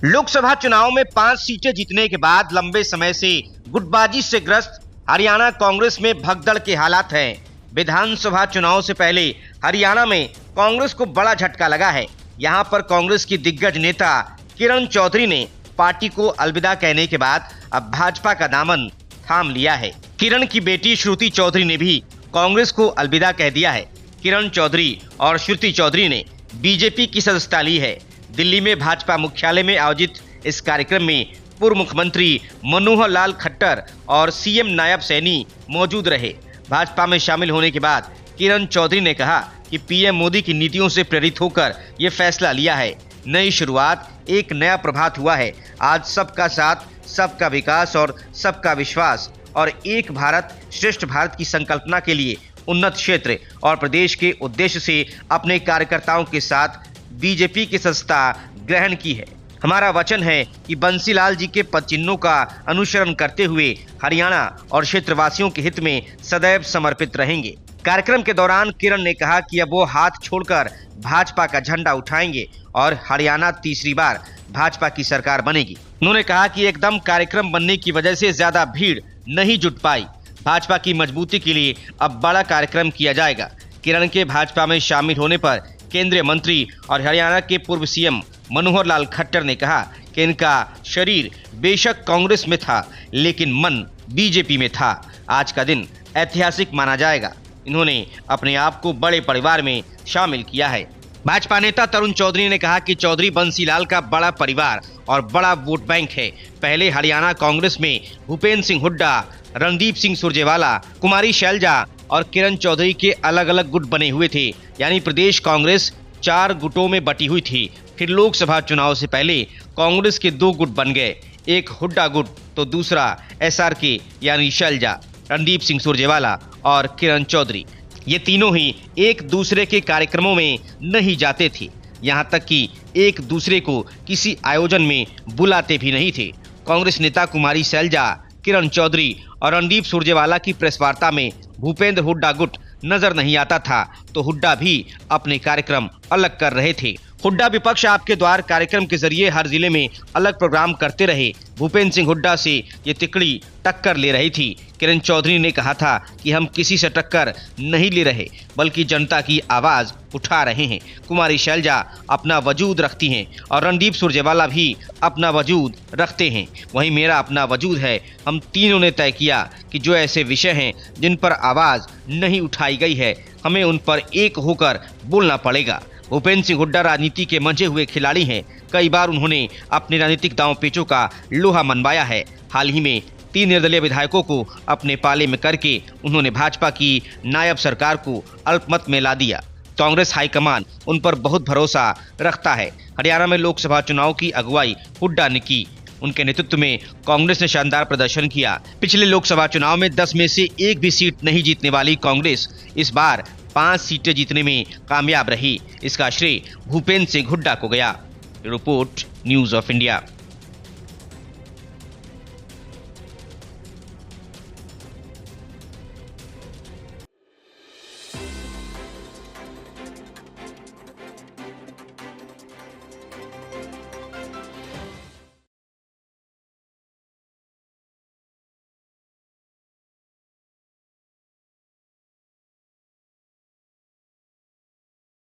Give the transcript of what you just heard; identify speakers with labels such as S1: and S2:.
S1: लोकसभा चुनाव में 5 सीटें जीतने के बाद लंबे समय से गुटबाजी से ग्रस्त हरियाणा कांग्रेस में भगदड़ के हालात हैं। विधानसभा चुनाव से पहले हरियाणा में कांग्रेस को बड़ा झटका लगा है। यहां पर कांग्रेस की दिग्गज नेता किरण चौधरी ने पार्टी को अलविदा कहने के बाद अब भाजपा का दामन थाम लिया है। किरण की बेटी श्रुति चौधरी ने भी कांग्रेस को अलविदा कह दिया है। किरण चौधरी और श्रुति चौधरी ने बीजेपी की सदस्यता ली है। दिल्ली में भाजपा मुख्यालय में आयोजित इस कार्यक्रम में पूर्व मुख्यमंत्री मनोहर लाल खट्टर और सीएम नायब सैनी मौजूद रहे। भाजपा में शामिल होने के बाद किरण चौधरी ने कहा कि पीएम मोदी की नीतियों से प्रेरित होकर ये फैसला लिया है। नई शुरुआत, एक नया प्रभात हुआ है। आज सबका साथ, सबका विकास और सबका विश्वास और एक भारत श्रेष्ठ भारत की संकल्पना के लिए उन्नत क्षेत्र और प्रदेश के उद्देश्य से अपने कार्यकर्ताओं के साथ बीजेपी की सदस्यता ग्रहण की है। हमारा वचन है कि बंसीलाल जी के पद चिन्हों का अनुसरण करते हुए हरियाणा और क्षेत्रवासियों के हित में सदैव समर्पित रहेंगे। कार्यक्रम के दौरान किरण ने कहा कि अब वो हाथ छोड़कर भाजपा का झंडा उठाएंगे और हरियाणा तीसरी बार भाजपा की सरकार बनेगी। उन्होंने कहा कि एकदम कार्यक्रम बनने की वजह से ज्यादा भीड़ नहीं जुट पाई। भाजपा की मजबूती के लिए अब बड़ा कार्यक्रम किया जाएगा। किरण के भाजपा में शामिल होने पर केंद्रीय मंत्री और हरियाणा के पूर्व सीएम मनोहर लाल खट्टर ने कहा कि इनका शरीर बेशक कांग्रेस में था, लेकिन मन बीजेपी में था। आज का दिन ऐतिहासिक माना जाएगा। इन्होंने अपने आप को बड़े परिवार में शामिल किया है। भाजपा नेता तरुण चौधरी ने कहा कि चौधरी बंसीलाल का बड़ा परिवार और बड़ा वोट बैंक है। पहले हरियाणा कांग्रेस में भूपेंद्र सिंह हुड्डा, रणदीप सिंह सुरजेवाला, कुमारी शैलजा और किरण चौधरी के अलग अलग गुट बने हुए थे। यानी प्रदेश कांग्रेस 4 गुटों में बटी हुई थी। फिर लोकसभा चुनाव से पहले कांग्रेस के 2 गुट बन गए, एक हुड्डा गुट तो दूसरा एसआरके यानी शैलजा, रणदीप सिंह सुरजेवाला और किरण चौधरी। ये तीनों ही एक दूसरे के कार्यक्रमों में नहीं जाते थे, यहाँ तक कि एक दूसरे को किसी आयोजन में बुलाते भी नहीं थे। कांग्रेस नेता कुमारी शैलजा, किरण चौधरी और रणदीप सुरजेवाला की प्रेस वार्ता में भूपेंद्र हुड्डा गुट नजर नहीं आता था, तो हुड्डा भी अपने कार्यक्रम अलग कर रहे थे। हुड्डा विपक्ष आपके द्वार कार्यक्रम के जरिए हर जिले में अलग प्रोग्राम करते रहे। भूपेंद्र सिंह हुड्डा से ये तिकड़ी टक्कर ले रही थी। किरण चौधरी ने कहा था कि हम किसी से टक्कर नहीं ले रहे, बल्कि जनता की आवाज उठा रहे हैं। कुमारी शैलजा अपना वजूद रखती हैं और रणदीप सुरजेवाला भी अपना वजूद रखते हैं। वहीं मेरा अपना वजूद है। हम तीनों ने तय किया कि जो ऐसे विषय हैं जिन पर आवाज नहीं उठाई गई है, हमें उन पर एक होकर बोलना पड़ेगा। भूपेंद्र सिंह हुड्डा राजनीति के मंझे हुए खिलाड़ी हैं। कई बार उन्होंने अपने राजनीतिक दांव पेचों का लोहा मनवाया है। हाल ही में 3 निर्दलीय विधायकों को अपने पाले में करके उन्होंने भाजपा की नायब सरकार को अल्पमत में ला दिया। कांग्रेस हाईकमान उन पर बहुत भरोसा रखता है। हरियाणा में लोकसभा चुनाव की अगुवाई हुड्डा ने की। उनके नेतृत्व में कांग्रेस ने शानदार प्रदर्शन किया। पिछले लोकसभा चुनाव में 10 में से एक भी सीट नहीं जीतने वाली कांग्रेस इस बार 5 सीटें जीतने में कामयाब रही। इसका श्रेय भूपेंद्र सिंह हुड्डा को गया। Report news of India.